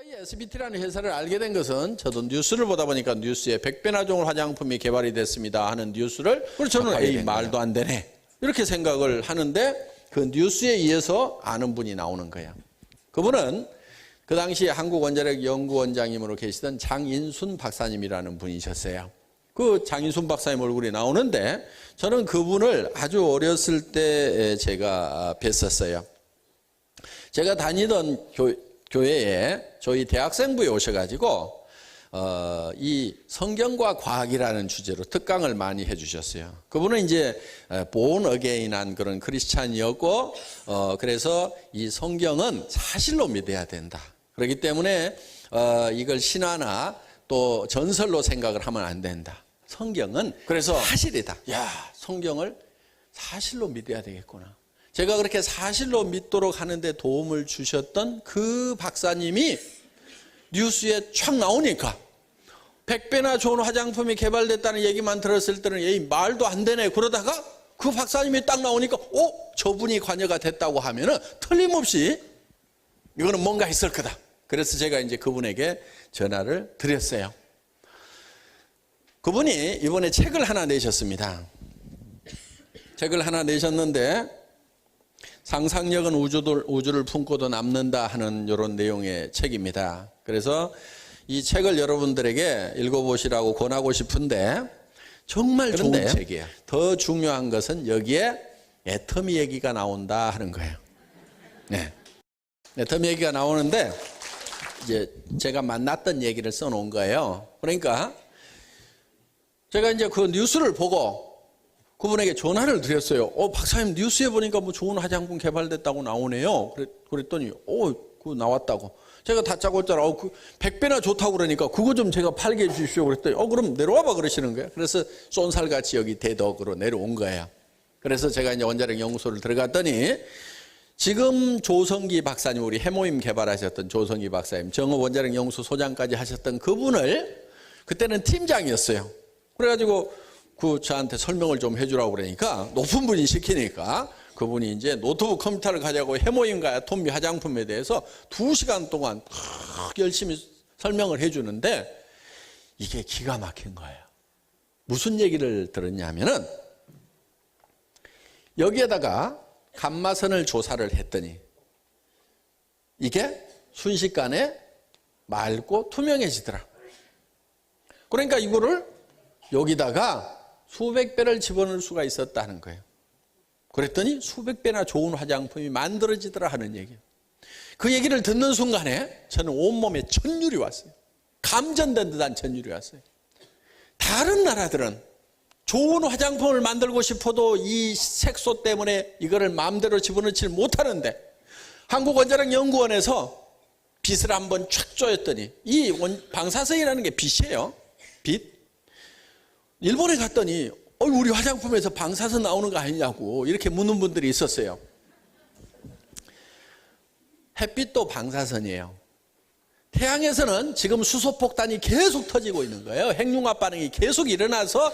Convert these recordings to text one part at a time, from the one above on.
이 SBT라는 회사를 알게 된 것은 저도 뉴스를 보다 보니까 뉴스에 100배나 좋은 화장품이 개발이 됐습니다 하는 뉴스를 저는 에이 말도 안 되네 이렇게 생각을 하는데 그 뉴스에 의해서 아는 분이 나오는 거예요. 그분은 그 당시 한국원자력연구원장님으로 계시던 장인순 박사님이라는 분이셨어요. 그 장인순 박사님 얼굴이 나오는데 저는 그분을 아주 어렸을 때 제가 뵀었어요. 제가 다니던 교회에 저희 대학생부에 오셔가지고 이 성경과 과학이라는 주제로 특강을 많이 해주셨어요. 그분은 이제 born again한 그런 크리스찬이었고 그래서 이 성경은 사실로 믿어야 된다. 그렇기 때문에 이걸 신화나 또 전설로 생각을 하면 안 된다. 성경은 그래서 사실이다. 야, 성경을 사실로 믿어야 되겠구나. 제가 그렇게 사실로 믿도록 하는데 도움을 주셨던 그 박사님이 뉴스에 촥 나오니까 100배나 좋은 화장품이 개발됐다는 얘기만 들었을 때는 에이 말도 안 되네 그러다가 그 박사님이 딱 나오니까 저분이 관여가 됐다고 하면은 틀림없이 이거는 뭔가 있을 거다. 그래서 제가 이제 그분에게 전화를 드렸어요. 그분이 이번에 책을 하나 내셨습니다. 책을 하나 내셨는데 상상력은 우주를 품고도 남는다 하는 이런 내용의 책입니다. 그래서 이 책을 여러분들에게 읽어보시라고 권하고 싶은데 정말 좋은 책이에요. 더 중요한 것은 여기에 애터미 얘기가 나온다 하는 거예요. 네. 애터미 얘기가 나오는데 이제 제가 만났던 얘기를 써놓은 거예요. 그러니까 제가 이제 그 뉴스를 보고 그분에게 전화를 드렸어요. 박사님 뉴스에 보니까 뭐 좋은 화장품 개발됐다고 나오네요. 그랬더니 그거 나왔다고. 제가 다짜고짜 100배나 좋다고 그러니까 그거 좀 제가 팔게 해주십시오. 그랬더니 그럼 내려와봐 그러시는 거예요. 그래서 쏜살같이 여기 대덕으로 내려온 거예요. 그래서 제가 이제 원자력 연구소를 들어갔더니 지금 조성기 박사님, 우리 해모임 개발하셨던 조성기 박사님, 정읍 원자력 연구소 소장까지 하셨던 그분을 그때는 팀장이었어요. 그래가지고 저한테 설명을 좀 해주라고 그러니까 높은 분이 시키니까 그분이 이제 노트북 컴퓨터를 가지고 해모임과 애터미 화장품에 대해서 2시간 동안 열심히 설명을 해주는데 이게 기가 막힌 거예요. 무슨 얘기를 들었냐면은 여기에다가 감마선을 조사를 했더니 이게 순식간에 맑고 투명해지더라. 그러니까 이거를 여기다가 수백 배를 집어넣을 수가 있었다는 거예요. 그랬더니 수백 배나 좋은 화장품이 만들어지더라 하는 얘기예요. 그 얘기를 듣는 순간에 저는 온몸에 천율이 왔어요. 감전된 듯한 천율이 왔어요. 다른 나라들은 좋은 화장품을 만들고 싶어도 이 색소 때문에 이거를 마음대로 집어넣지 못하는데 한국원자력연구원에서 빛을 한번 촥 쪼였더니 이 방사선이라는 게 빛이에요. 빛. 일본에 갔더니 우리 화장품에서 방사선 나오는 거 아니냐고 이렇게 묻는 분들이 있었어요. 햇빛도 방사선이에요. 태양에서는 지금 수소폭탄이 계속 터지고 있는 거예요. 핵융합 반응이 계속 일어나서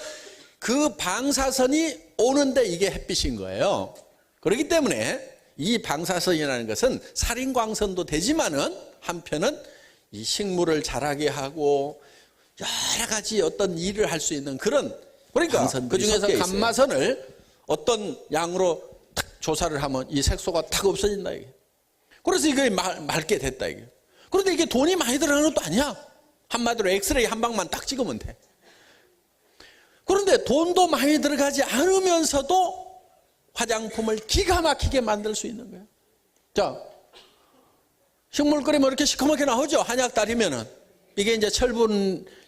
그 방사선이 오는데 이게 햇빛인 거예요. 그렇기 때문에 이 방사선이라는 것은 살인광선도 되지만은 한편은 이 식물을 자라게 하고 여러 가지 어떤 일을 할 수 있는 그런, 그러니까 그 중에서 감마선을 어떤 양으로 탁 조사를 하면 이 색소가 탁 없어진다 이게. 그래서 이게 맑게 됐다 이게. 그런데 이게 돈이 많이 들어가는 것도 아니야. 한마디로 엑스레이 한 방만 딱 찍으면 돼. 그런데 돈도 많이 들어가지 않으면서도 화장품을 기가 막히게 만들 수 있는 거예요. 자, 식물 끓이면 이렇게 시커멓게 나오죠. 한약 따리면은. 이게 이제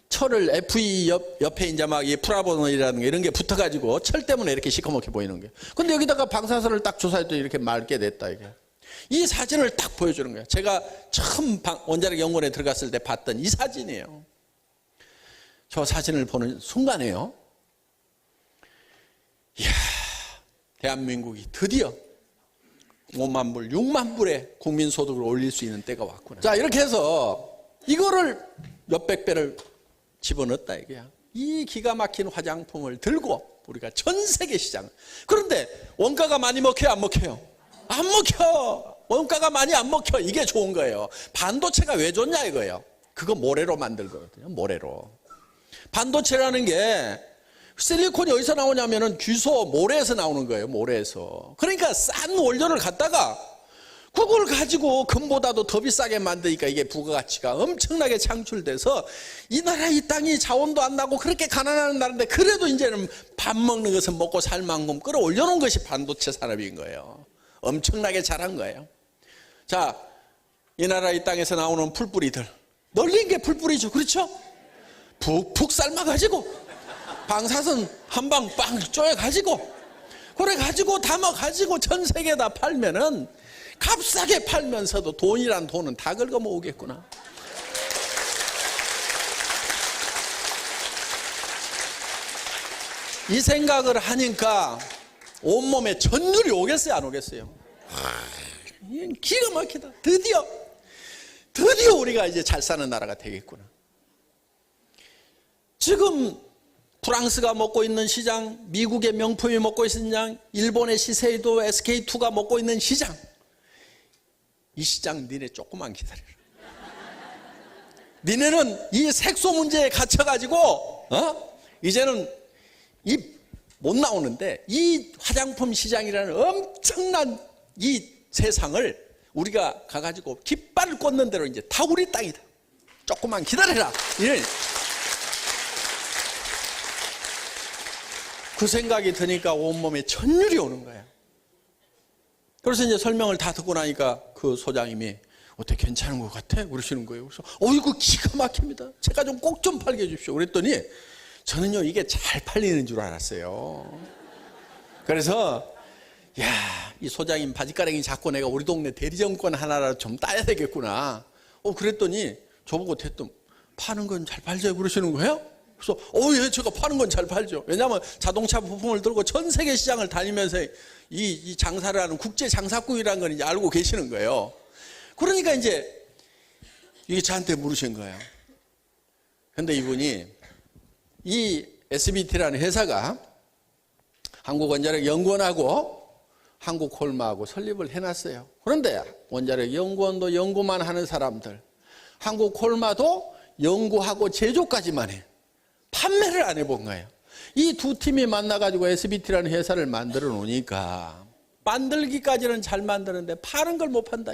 철을 FE 옆에 이제 막 이 프라보놀이라는 게 이런 게 붙어가지고 철 때문에 이렇게 시커멓게 보이는 거예요. 근데 여기다가 방사선을 딱 조사했더니 이렇게 맑게 됐다 이게. 이 사진을 딱 보여주는 거예요. 제가 처음 원자력 연구원에 들어갔을 때 봤던 이 사진이에요. 저 사진을 보는 순간에요. 이야, 대한민국이 드디어 5만 불, 6만 불의 국민소득을 올릴 수 있는 때가 왔구나. 자, 이렇게 해서 이거를 몇백 배를 집어넣었다 이거야. 이 기가 막힌 화장품을 들고 우리가 전 세계 시장. 그런데 원가가 많이 먹혀요, 안 먹혀요? 안 먹혀. 원가가 많이 안 먹혀. 이게 좋은 거예요. 반도체가 왜 좋냐 이거예요. 그거 모래로 만들 거거든요. 모래로. 반도체라는 게 실리콘이 어디서 나오냐면은 귀소 모래에서 나오는 거예요. 모래에서. 그러니까 싼 원료를 갖다가 그걸 가지고 금보다도 더 비싸게 만드니까 이게 부가가치가 엄청나게 창출돼서 이 나라 이 땅이 자원도 안 나고 그렇게 가난한 나라인데 그래도 이제는 밥 먹는 것은 먹고 살 만큼 끌어올려 놓은 것이 반도체 산업인 거예요. 엄청나게 잘한 거예요. 자, 이 나라 이 땅에서 나오는 풀뿌리들 널린 게 풀뿌리죠. 그렇죠? 푹푹 삶아가지고 방사선 한 방 빵 쪼여가지고 그래 가지고 담아가지고 전 세계에다 팔면은 값싸게 팔면서도 돈이란 돈은 다 긁어 모으겠구나. 이 생각을 하니까 온몸에 전율이 오겠어요 안 오겠어요? 기가 막히다. 드디어 우리가 이제 잘 사는 나라가 되겠구나. 지금 프랑스가 먹고 있는 시장, 미국의 명품이 먹고 있는 시장, 일본의 시세이도 SK2가 먹고 있는 시장, 이 시장 니네 조금만 기다려라. 니네는 이 색소 문제에 갇혀가지고 이제는 못 나오는데 이 화장품 시장이라는 엄청난 이 세상을 우리가 가가지고 깃발을 꽂는 대로 이제 다 우리 땅이다. 조금만 기다려라. 그 생각이 드니까 온몸에 전율이 오는 거야. 그래서 이제 설명을 다 듣고 나니까 그 소장님이 어떻게 괜찮은 것 같아? 그러시는 거예요. 그래서 이거 기가 막힙니다. 제가 좀 꼭 좀 팔게 해주십시오. 그랬더니 저는요 이게 잘 팔리는 줄 알았어요. 그래서 이 소장님 바지가랑이 잡고 내가 우리 동네 대리점권 하나라도 좀 따야 되겠구나. 그랬더니 저보고 대뜸 파는 건 잘 팔죠 그러시는 거예요. 그래서 예, 제가 파는 건 잘 팔죠. 왜냐하면 자동차 부품을 들고 전 세계 시장을 다니면서 이 장사를 하는 국제 장사꾼이라는 걸 이제 알고 계시는 거예요. 그러니까 이제 이게 저한테 물으신 거예요. 근데 이분이 이 SBT라는 회사가 한국원자력연구원하고 한국콜마하고 설립을 해놨어요. 그런데 원자력연구원도 연구만 하는 사람들, 한국콜마도 연구하고 제조까지만 해. 판매를 안 해본 거예요. 이 두 팀이 만나가지고 SBT라는 회사를 만들어 놓으니까 만들기까지는 잘 만드는데 파는 걸 못 판다.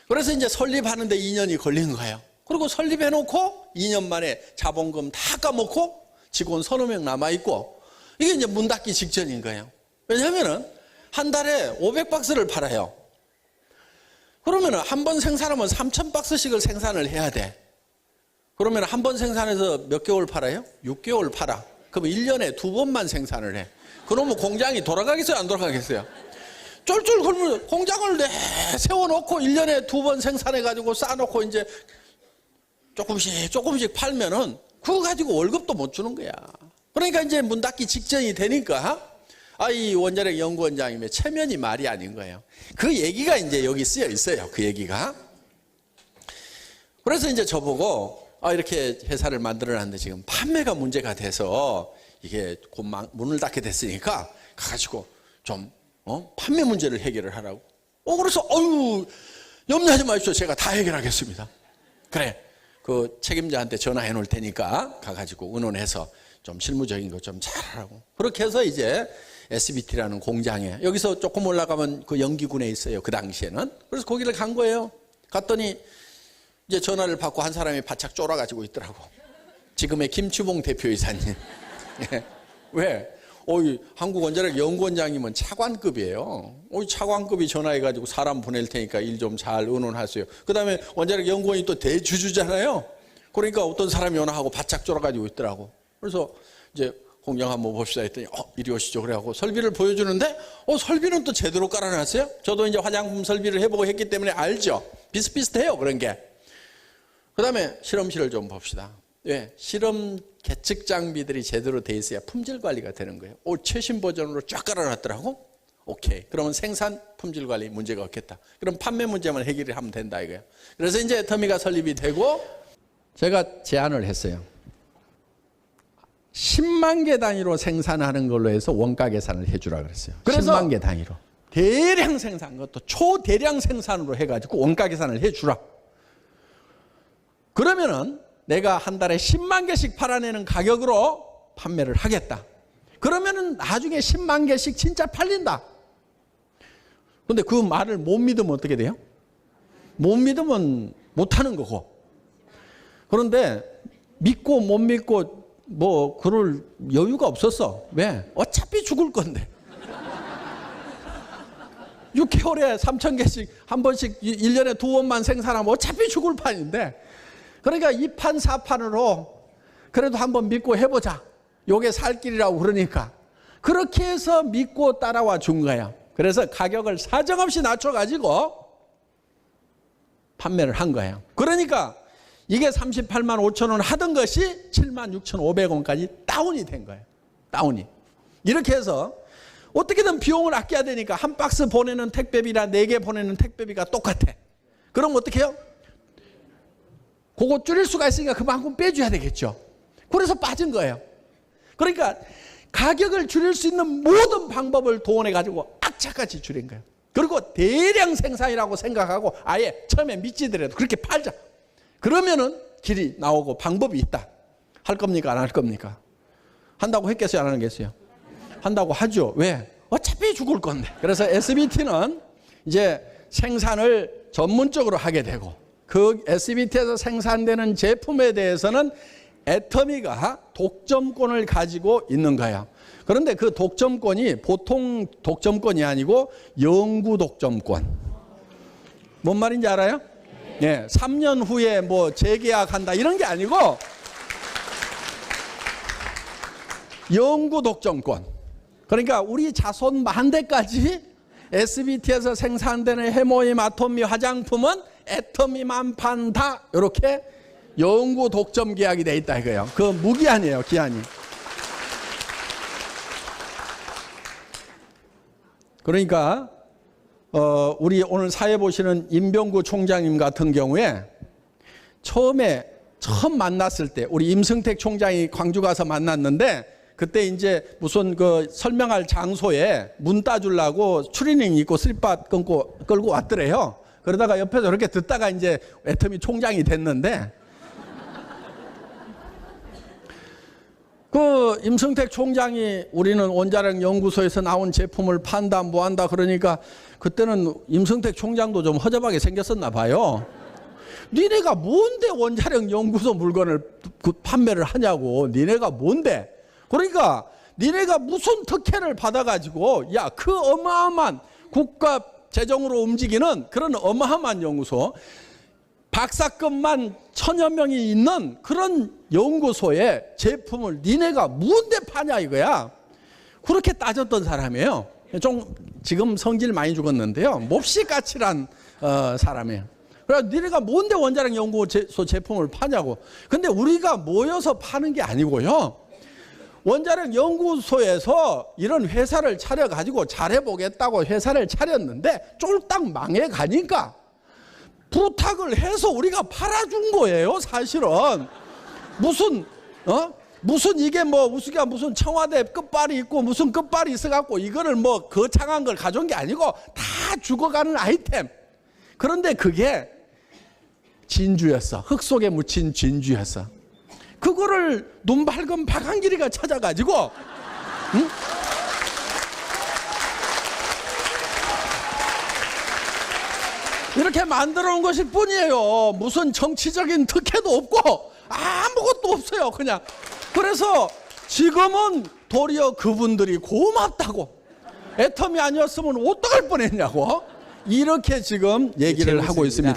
그래서 이제 설립하는데 2년이 걸린 거예요. 그리고 설립해놓고 2년 만에 자본금 다 까먹고 직원 서너 명 남아있고 이게 이제 문 닫기 직전인 거예요. 왜냐하면 한 달에 500박스를 팔아요. 그러면 한 번 생산하면 3,000박스씩을 생산을 해야 돼. 그러면 한 번 생산해서 몇 개월 팔아요? 6개월 팔아. 그럼 1년에 2번만 생산을 해. 그러면 공장이 돌아가겠어요? 안 돌아가겠어요? 쫄쫄 굶으면 공장을 세워놓고 1년에 2번 생산해가지고 쌓아놓고 이제 조금씩 팔면은 그거 가지고 월급도 못 주는 거야. 그러니까 이제 문 닫기 직전이 되니까 이 원자력 연구원장님의 체면이 말이 아닌 거예요. 그 얘기가 이제 여기 쓰여 있어요. 그 얘기가. 그래서 이제 저보고 이렇게 회사를 만들어놨는데 지금 판매가 문제가 돼서 이게 곧 문을 닫게 됐으니까 가가지고 좀 판매 문제를 해결을 하라고. 그래서 염려하지 마십시오. 제가 다 해결하겠습니다. 그래. 그 책임자한테 전화해 놓을 테니까 가가지고 의논해서 좀 실무적인 거 좀 잘하라고. 그렇게 해서 이제 SBT라는 공장에 여기서 조금 올라가면 그 연기군에 있어요. 그 당시에는. 그래서 거기를 간 거예요. 갔더니 이제 전화를 받고 한 사람이 바짝 쫄아가지고 있더라고. 지금의 김추봉 대표이사님. 왜? 한국원자력 연구원장님은 차관급이에요. 차관급이 전화해가지고 사람 보낼 테니까 일 좀 잘 의논하세요. 그 다음에 원자력 연구원이 또 대주주잖아요. 그러니까 어떤 사람이 전화하고 바짝 쫄아가지고 있더라고. 그래서 이제 공장 한번 봅시다 했더니 이리 오시죠. 그래갖고 설비를 보여주는데 설비는 또 제대로 깔아놨어요. 저도 이제 화장품 설비를 해보고 했기 때문에 알죠. 비슷비슷해요. 그런 게. 그 다음에 실험실을 좀 봅시다. 왜? 실험 계측 장비들이 제대로 돼 있어야 품질 관리가 되는 거예요. 최신 버전으로 쫙 깔아놨더라고. 오케이. 그러면 생산 품질 관리 문제가 없겠다. 그럼 판매 문제만 해결을 하면 된다 이거예요. 그래서 이제 애터미가 설립이 되고 제가 제안을 했어요. 10만 개 단위로 생산하는 걸로 해서 원가 계산을 해주라 그랬어요. 그래서 10만 개 단위로. 대량 생산, 것도 초대량 생산으로 해가지고 원가 계산을 해주라. 그러면은 내가 한 달에 10만 개씩 팔아내는 가격으로 판매를 하겠다. 그러면은 나중에 10만 개씩 진짜 팔린다. 근데 그 말을 못 믿으면 어떻게 돼요? 못 믿으면 못 하는 거고. 그런데 믿고 못 믿고 뭐 그럴 여유가 없었어. 왜? 어차피 죽을 건데. 6개월에 3,000개씩 한 번씩 1년에 2번만 생산하면 어차피 죽을 판인데, 그러니까 2판 4판으로 그래도 한번 믿고 해보자. 요게 살 길이라고 그러니까 그렇게 해서 믿고 따라와 준 거야. 그래서 가격을 사정없이 낮춰가지고 판매를 한 거예요. 그러니까 이게 38만 5천 원 하던 것이 76,500원까지 다운이 된 거예요. 다운이. 이렇게 해서 어떻게든 비용을 아껴야 되니까 한 박스 보내는 택배비랑 4개 보내는 택배비가 똑같아. 그럼 어떻게 해요? 그거 줄일 수가 있으니까 그만큼 빼줘야 되겠죠. 그래서 빠진 거예요. 그러니까 가격을 줄일 수 있는 모든 방법을 동원해 가지고 악착같이 줄인 거예요. 그리고 대량 생산이라고 생각하고 아예 처음에 믿지더라도 그렇게 팔자. 그러면은 길이 나오고 방법이 있다. 할 겁니까? 안 할 겁니까? 한다고 했겠어요? 안 하겠어요? 한다고 하죠. 왜? 어차피 죽을 건데. 그래서 SBT는 이제 생산을 전문적으로 하게 되고, 그 SBT에서 생산되는 제품에 대해서는 애터미가 독점권을 가지고 있는 거야. 그런데 그 독점권이 보통 독점권이 아니고 영구 독점권. 뭔 말인지 알아요? 예, 3년 후에 뭐 재계약한다 이런 게 아니고 영구 독점권. 그러니까 우리 자손 만대까지 SBT에서 생산되는 해모임, 아토미 화장품은 애터미만 판다. 이렇게 영구 독점 계약이 돼 있다 이거예요. 그 무기한이에요, 기한이. 그러니까 우리 오늘 사회 보시는 임병구 총장님 같은 경우에 처음 만났을 때 우리 임승택 총장이 광주 가서 만났는데, 그때 이제 무슨 그 설명할 장소에 문 따주려고 추리닝 입고 슬리퍼 끌고 왔더래요. 그러다가 옆에서 이렇게 듣다가 이제 애터미 총장이 됐는데, 그 임승택 총장이 우리는 원자력 연구소에서 나온 제품을 판다 뭐 한다 그러니까 그때는 임승택 총장도 좀 허접하게 생겼었나 봐요. 니네가 뭔데 원자력 연구소 물건을 판매를 하냐고. 니네가 뭔데. 그러니까 니네가 무슨 특혜를 받아가지고 야, 그 어마어마한 국가 재정으로 움직이는 그런 어마어마한 연구소, 박사급만 1000여 명이 있는 그런 연구소에 제품을 니네가 뭔데 파냐 이거야. 그렇게 따졌던 사람이에요. 좀 지금 성질 많이 죽었는데요, 몹시 까칠한 사람이에요. 그래서 니네가 뭔데 원자력 연구소 제품을 파냐고. 근데 우리가 모여서 파는 게 아니고요, 원자력 연구소에서 이런 회사를 차려가지고 잘해보겠다고 회사를 차렸는데 쫄딱 망해가니까 부탁을 해서 우리가 팔아준 거예요, 사실은. 무슨 이게 뭐 우스가 무슨 청와대 끝발이 있고 무슨 끝발이 있어갖고 이거를 뭐 거창한 걸 가져온 게 아니고 다 죽어가는 아이템. 그런데 그게 진주였어. 흙 속에 묻힌 진주였어. 그거를 눈 밝은 박한길이가 찾아가지고, 응? 이렇게 만들어 놓은 것일 뿐이에요. 무슨 정치적인 특혜도 없고 아무것도 없어요, 그냥. 그래서 지금은 도리어 그분들이 고맙다고, 애터미 아니었으면 어떡할 뻔했냐고, 이렇게 지금 얘기를 하고 있습니다.